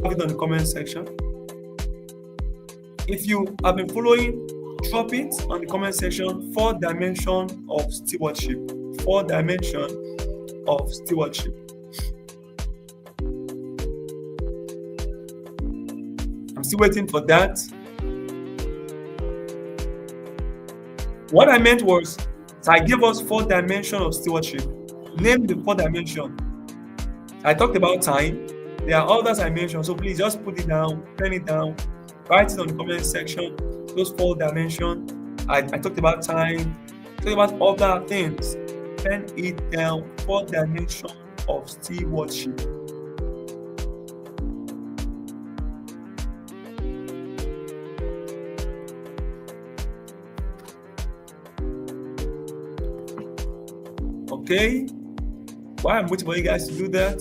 Have it on the comment section. If you have been following, drop it on the comment section. 4 dimension of stewardship. 4 dimension of stewardship. I'm still waiting for that. What I meant was, I gave us 4 dimensions of stewardship. Name the 4 dimensions. I talked about time. There are others I mentioned, so please just put it down, pen it down, write it on the comment section. Those 4 dimensions. I talked about time, talked about other things. Pen it down. 4 dimensions of stewardship. Okay, while I'm waiting for you guys to do that,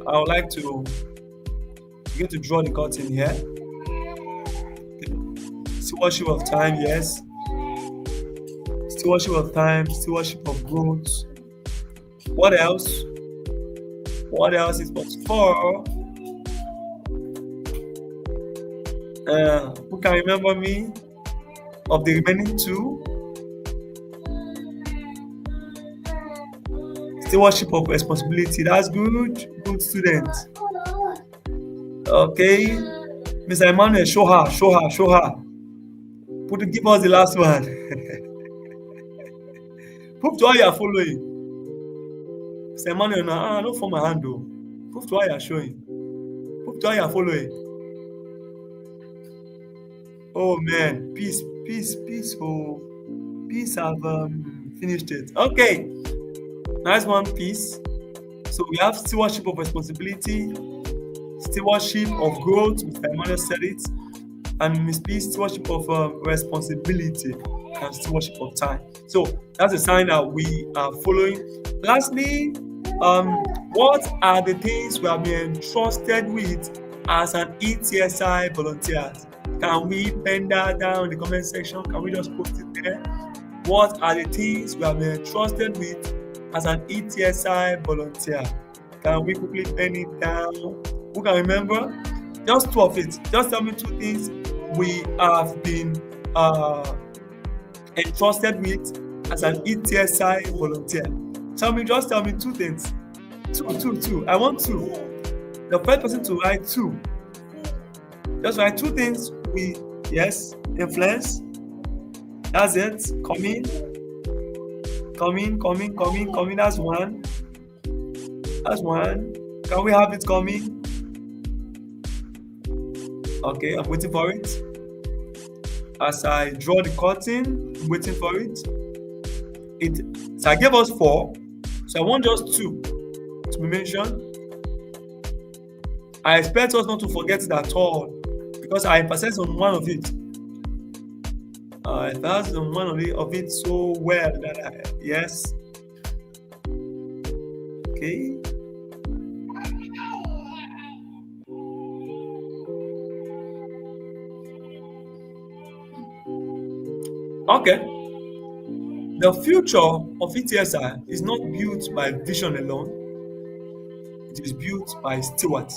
I would like to begin to draw the curtain here. Okay. Stewardship of time, yes. Stewardship of time, stewardship of growth. What else? What else is what's for? Who can remember me of the remaining 2? Stewardship of responsibility. That's good. Good student. Okay. Mr. Emmanuel, show her. Give us the last one. Prove to how you are following. Mr. Emmanuel, not for my hand though. Prove to how you are showing. Prove to how you are following. Oh man, peace. Oh, peace have finished it. Okay. Nice one, peace. So we have stewardship of responsibility, stewardship of growth, Mr. Emmanuel said it, and Miss P, stewardship of responsibility and stewardship of time. So that's a sign that we are following. Lastly, what are the things we have been entrusted with as an ETSI volunteer? Can we pen that down in the comment section? Can we just post it there? What are the things we have been entrusted with as an ETSI volunteer? Can we quickly pen it down? Who can remember? Just 2 of it. Just tell me 2 things we have been entrusted with as an ETSI volunteer. Just tell me 2 things. 2. I want 2. The first person to write 2. Just write 2 things we, yes, influence. That's it. Come in. That's 1. Can we have it coming? Okay, I'm waiting for it. As I draw the curtain, I'm waiting for it. So I gave us 4. So I want just 2 to be mentioned. I expect us not to forget it at all, because I emphasize on one of it. I emphasize on one of it so well that yes. Okay. Okay. The future of ETSI is not built by vision alone. It is built by stewards.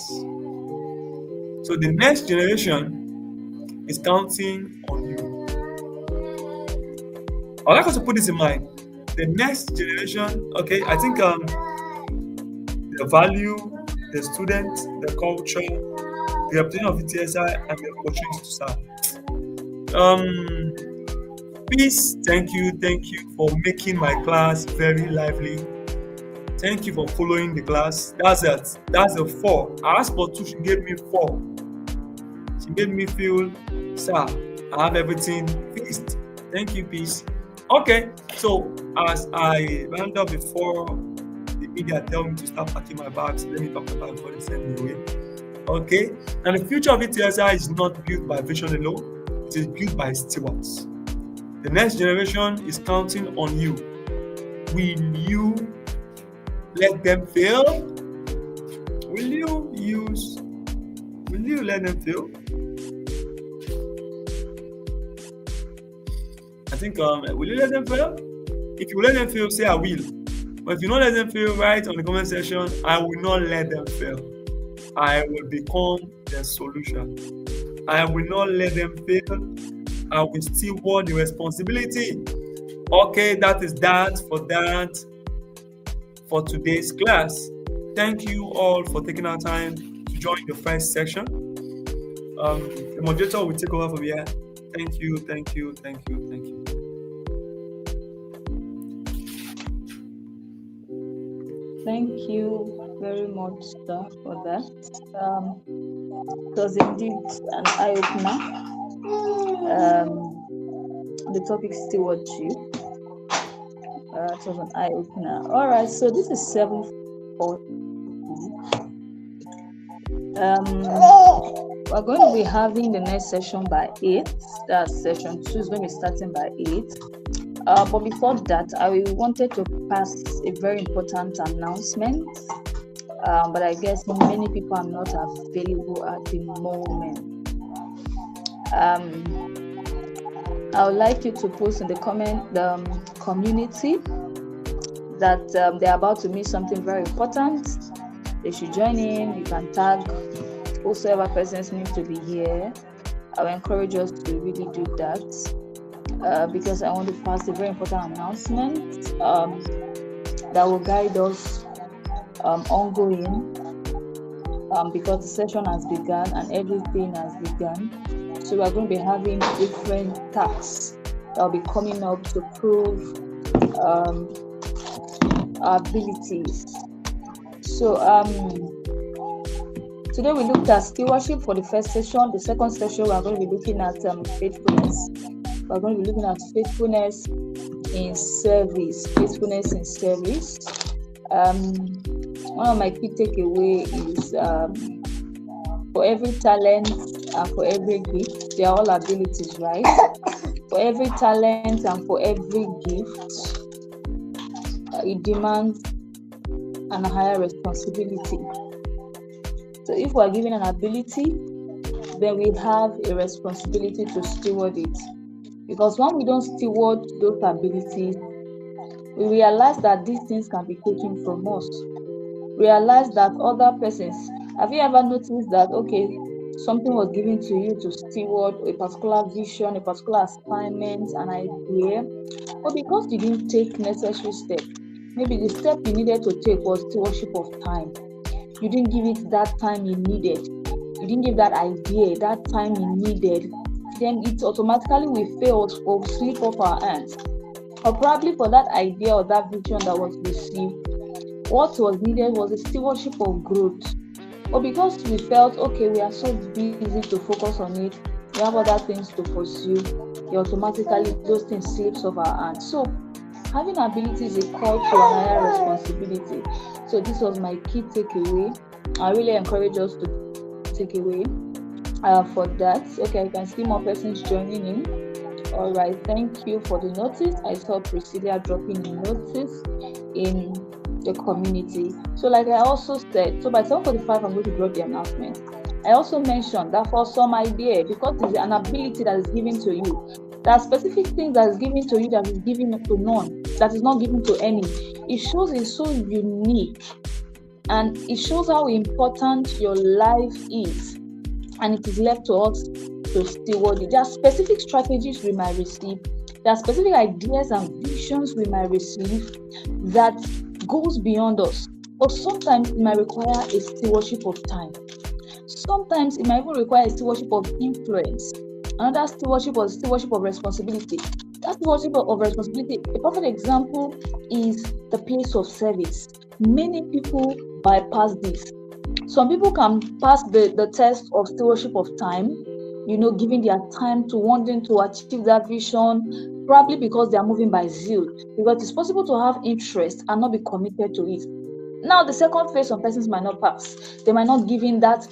So the next generation is counting on you. I'd like us to put this in mind. The next generation, okay, I think the value, the student, the culture, the reputation of ETSI, and the opportunity to serve. Peace, thank you for making my class very lively. Thank you for following the class. That's it. That's a 4. I asked for 2, she gave me 4. She made me feel, sir, I have everything fixed. Thank you, peace. Okay, so as I round up before the media tell me to start packing my bags, let me talk about before they send me away. Okay, and the future of ETSI is not built by vision alone, it is built by stewards. The next generation is counting on you. Will you let them fail? Will you let them fail? I think, will you let them fail? If you let them fail, say I will. But if you don't let them fail, write on the comment section, I will not let them fail. I will become the solution. I will not let them fail. I will still want the responsibility. Okay, that is that for today's class. Thank you all for taking our time to join the first section. The moderator will take over from here. Thank you. Thank you very much, sir, for that. It was indeed an eye-opener. The topic stewardship. It was an eye-opener. All right, so this is 7:40. We're going to be having the next session by 8. That's session 2 is going to be starting by 8. But before that, I wanted to pass a very important announcement. But I guess many people are not available at the moment. I would like you to post in the community that they're about to meet something very important. They should join in. You can tag whosoever persons need to be here. I will encourage us to really do that because I want to pass a very important announcement that will guide us ongoing because the session has begun and everything has begun. So we're going to be having different tasks that will be coming up to prove our abilities. So today we looked at stewardship for the first session. The second session we're going to be looking at faithfulness. We're going to be looking at faithfulness in service. Faithfulness in service. One of my key takeaway is for every talent and for every gift, they are all abilities, right? For every talent and for every gift, it demands a higher responsibility. So if we are given an ability, then we have a responsibility to steward it. Because when we don't steward those abilities, we realize that these things can be taken from us. Realize that other persons, have you ever noticed that, okay, something was given to you to steward a particular vision, a particular assignment, an idea, but because you didn't take necessary steps, maybe the step you needed to take was stewardship of time. You didn't give it that time you needed. You didn't give that idea that time you needed. Then it automatically will fail or slip off our hands. Or probably for that idea or that vision that was received, what was needed was a stewardship of growth. But because we felt, okay, we are so busy to focus on it, we have other things to pursue, automatically those things slips off our hands. So having ability is a call to a higher responsibility. So this was my key takeaway. I really encourage us to take away for that. Okay, I can see more persons joining in. All right, thank you for the notice. I saw Priscilla dropping the notice in the community. So like I also said, so by 7:45 I'm going to drop the announcement. I also mentioned that for some idea, because it's an ability that is given to you, there are specific things that is given to you that is given to none, that is not given to any. It shows it's so unique and it shows how important your life is, and it is left to us to steward it. There are specific strategies we might receive. There are specific ideas and visions we might receive that goes beyond us. But sometimes it might require a stewardship of time. Sometimes it might even require a stewardship of influence. Another stewardship was stewardship of responsibility. That stewardship of responsibility, a perfect example is the place of service. Many people bypass this. Some people can pass the test of stewardship of time, giving their time to wanting to achieve that vision, probably because they are moving by zeal. Because it's possible to have interest and not be committed to it. Now, the second phase, some persons might not pass. They might not give in that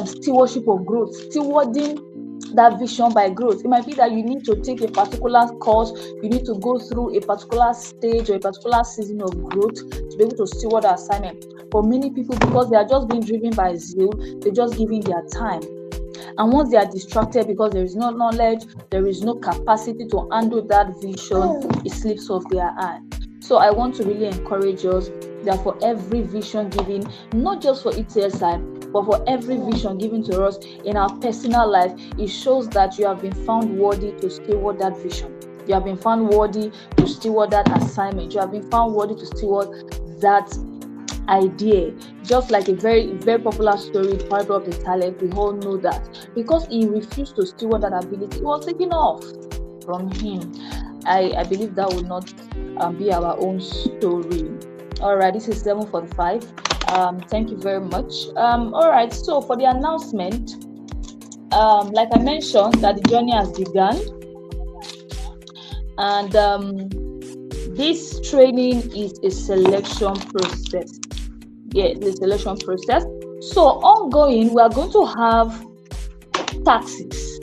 stewardship of growth, stewarding that vision by growth. It might be that you need to take a particular course, you need to go through a particular stage or a particular season of growth to be able to steward the assignment. For many people, because they are just being driven by zeal, they're just giving their time. And once they are distracted because there is no knowledge, there is no capacity to handle that vision, it slips off their hand. So I want to really encourage us that for every vision given, not just for ETSI, but for every vision given to us in our personal life, it shows that you have been found worthy to steward that vision. You have been found worthy to steward that assignment. You have been found worthy to steward that idea. Just like a very, very popular story, the parable of the talent, we all know that. Because he refused to steward that ability, it was taken off from him. I believe that will not be our own story. All right, this is 7:45. Thank you very much. All right, so for the announcement, like I mentioned, that the journey has begun, and this training is a selection process. Yeah, the selection process. So ongoing, we are going to have tactics.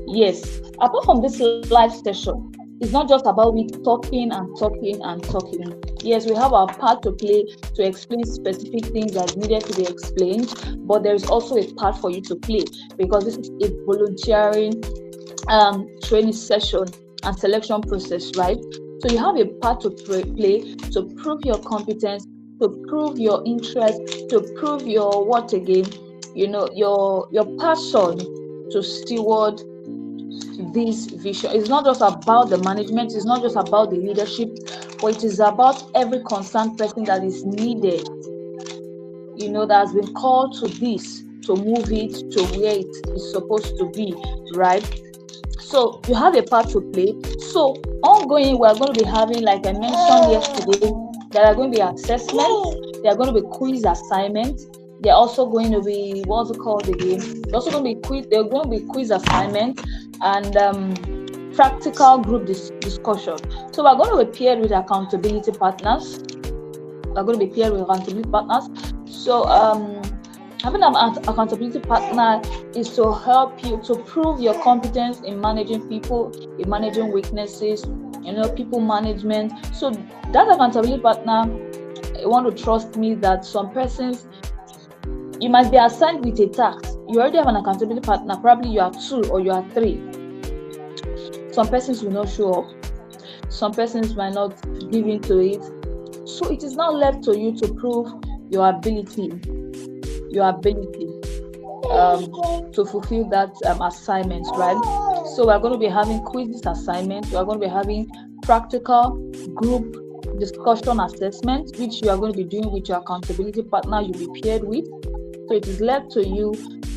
Yes, apart from this live session, it's not just about we talking and talking and talking. Yes, we have our part to play to explain specific things that needed to be explained, but there is also a part for you to play, because this is a volunteering training session and selection process, right? So you have a part to play to prove your competence, to prove your interest, to prove your what again, your passion to steward this vision. It's not just about the management, it's not just about the leadership, but it is about every concerned person that is needed, that has been called to this, to move it to where it is supposed to be, right? So you have a part to play. So ongoing, we're going to be having, like I mentioned yesterday, there are going to be assessments, there are going to be quiz assignments, they're also going to be, what's it called again? They're also going to be quiz, they're going to be quiz assignments and practical group discussion. So we're going to be paired with accountability partners. So having an accountability partner is to help you to prove your competence in managing people, in managing weaknesses, people management. So that accountability partner, I want to trust me that some persons, you might be assigned with a task. You already have an accountability partner. Probably you are 2 or you are 3. Some persons will not show up. Some persons might not give in to it. So it is now left to you to prove your ability to fulfill that assignment, right? So we're going to be having quizzes assignments. We are going to be having practical group discussion assessments, which you are going to be doing with your accountability partner you'll be paired with. So it is left to you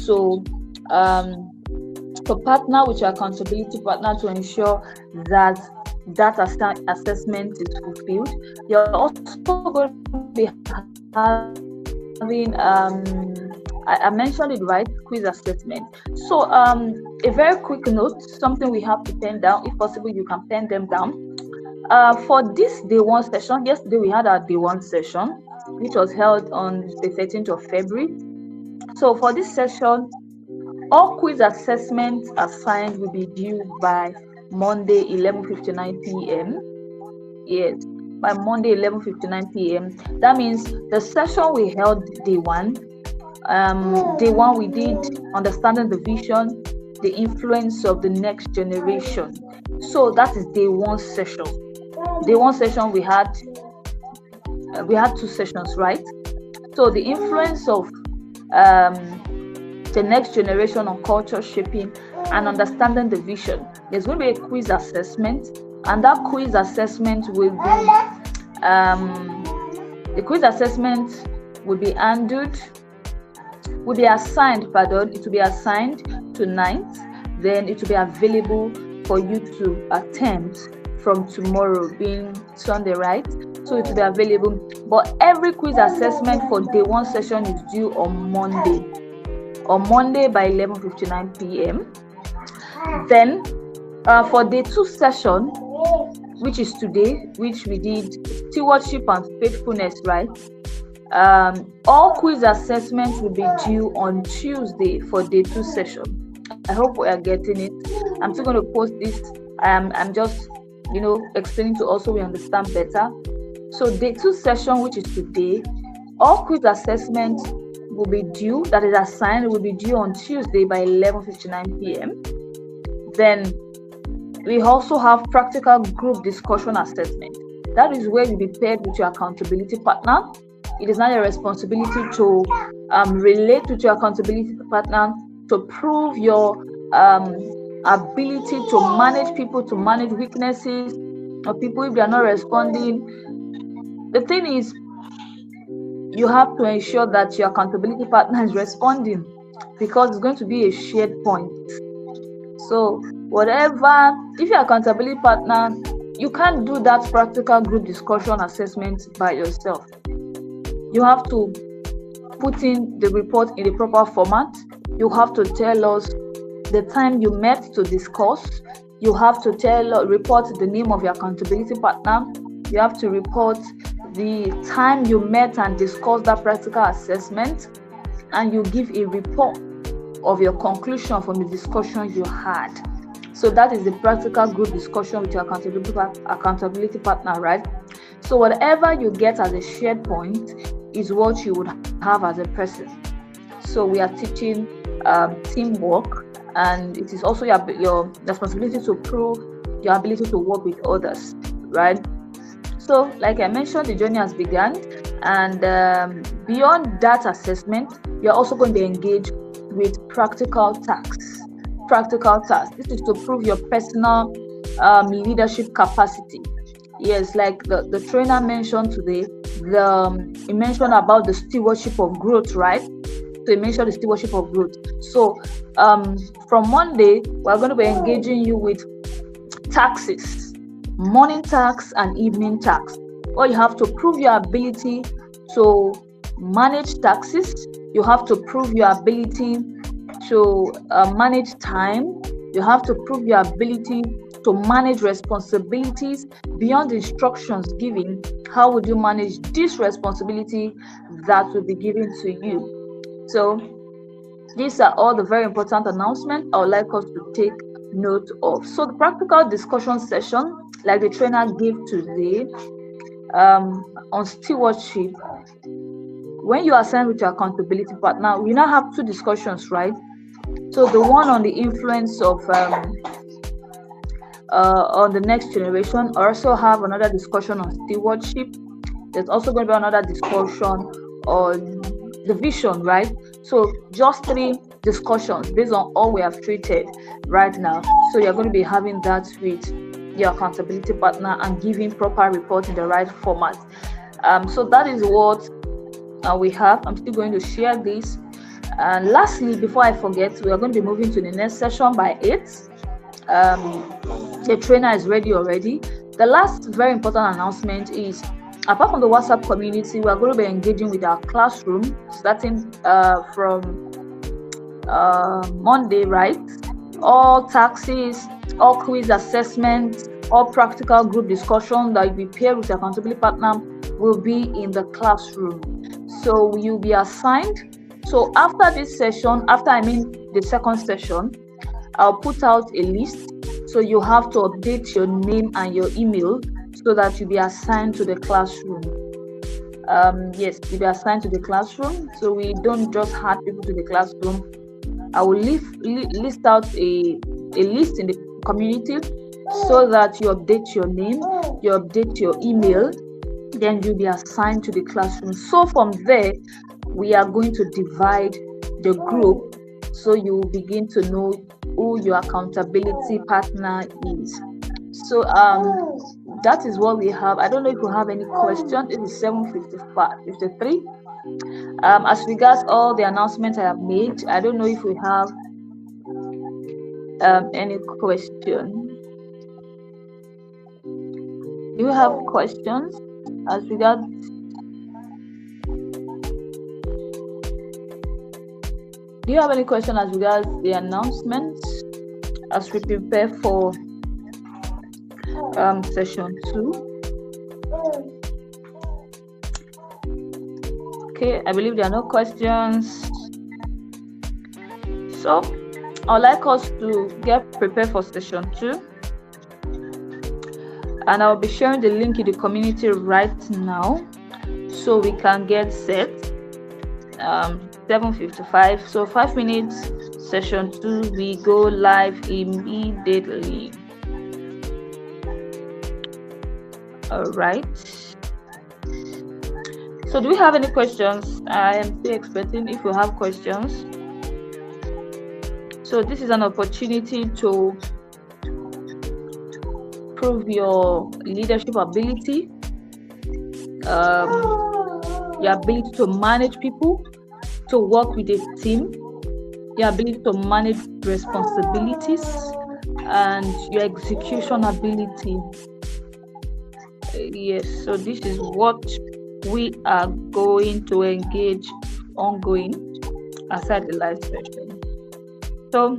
to partner with your accountability partner to ensure that assessment is fulfilled. You're also going to be having I mentioned it, right? Quiz assessment. So a very quick note, something we have to pen down. If possible, you can pen them down. For this day 1 session, yesterday we had our day 1 session, which was held on the 13th of February. So for this session, all quiz assessments assigned will be due by Monday 11:59 p.m. Yes, by Monday 11:59 p.m. That means the session we held day 1. Day 1 we did understanding the vision, the influence of the next generation. So that is day 1 session. Day 1 session we had 2 sessions, right? So the influence of the next generation on culture shaping and understanding the vision. There's going to be a quiz assessment, and that quiz assessment will be assigned tonight. Then it will be available for you to attempt from tomorrow, being Sunday, right? So it will be available. But every quiz assessment for day 1 session is due on Monday by 11:59 p.m. Then for day 2 session, which is today, which we did stewardship and faithfulness, right? All quiz assessments will be due on Tuesday for day 2 session. I hope we are getting it. I'm still going to post this. I'm just, explaining to us so we understand better. So day 2 session, which is today, all quiz assessment will be due, that is assigned, will be due on Tuesday by 11:59 p.m. Then we also have practical group discussion assessment. That is where you'll be paired with your accountability partner. It is now your responsibility to relate with your accountability partner to prove your ability to manage people, to manage weaknesses of people if they are not responding. The thing is, you have to ensure that your accountability partner is responding, because it's going to be a shared point. So whatever, if your accountability partner, you can't do that practical group discussion assessment by yourself. You have to put in the report in the proper format. You have to tell us the time you met to discuss. You have to report the name of your accountability partner. You have to report the time you met and discussed that practical assessment, and you give a report of your conclusion from the discussion you had. So that is the practical group discussion with your accountability partner, right? So whatever you get as a shared point is what you would have as a person. So we are teaching teamwork, and it is also your responsibility to prove your ability to work with others, right? So like I mentioned, the journey has begun, and beyond that assessment, you're also going to engage with practical tasks. This is to prove your personal leadership capacity. Yes, like the trainer mentioned today, he mentioned about the stewardship of growth, right? So he mentioned the stewardship of growth. So from Monday, we're going to be engaging you with taxes, morning tax and evening tax. Or you have to prove your ability to manage taxes. You have to prove your ability to manage time. You have to prove your ability to manage responsibilities beyond instructions given. How would you manage this responsibility that will be given to you? So these are all the very important announcements I would like us to take note of. So the practical discussion session, like the trainer gave today, on stewardship, when you are assigned with your accountability partner, we now have 2 discussions, right? So the one on the influence of on the next generation, also have another discussion on stewardship. There's also going to be another discussion on the vision, right? So just 3 discussions based on all we have treated right now. So you're going to be having that with your accountability partner and giving proper report in the right format. So that is what we have. I'm still going to share this. And lastly, before I forget, we are going to be moving to the next session by 8. The trainer is ready already. The last very important announcement is, apart from the WhatsApp community, we are going to be engaging with our classroom starting from Monday, right? All taxes, all quiz assessments, all practical group discussion that you be paired with your accountability partner will be in the classroom. So you'll be assigned. So after this session, the second session, I'll put out a list. So you have to update your name and your email so that you'll be assigned to the classroom. Yes, you'll be assigned to the classroom. So we don't just add people to the classroom. I will list out a list in the community so that you update your name, you update your email, then you'll be assigned to the classroom. So from there, we are going to divide the group so you begin to know who your accountability partner is. So that is what we have. I don't know if you have any questions. It is 7:53. As regards all the announcements I have made, I don't know if we have any question. Do you have questions as regards? Do you have any question as regards the announcements as we prepare for session 2? Okay, I believe there are no questions. So I'd like us to get prepared for session 2, and I'll be sharing the link in the community right now so we can get set. 7:55, so 5 minutes. Session 2, we go live immediately. All right, so do we have any questions? I am still expecting if you have questions. So this is an opportunity to prove your leadership ability, your ability to manage people, to work with a team, your ability to manage responsibilities, and your execution ability. Yes, so this is what we are going to engage ongoing aside the live session. So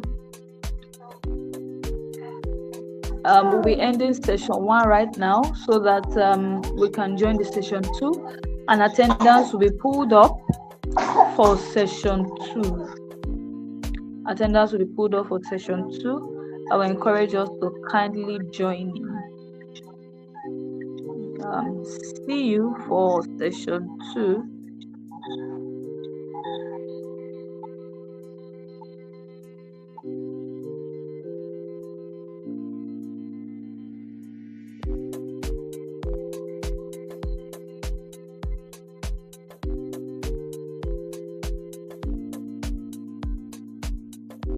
we'll be ending session 1 right now so that we can join the session 2, and attendance will be pulled up for session 2. Attendance will be pulled up for session 2. I will encourage us to kindly join in. See you for session 2.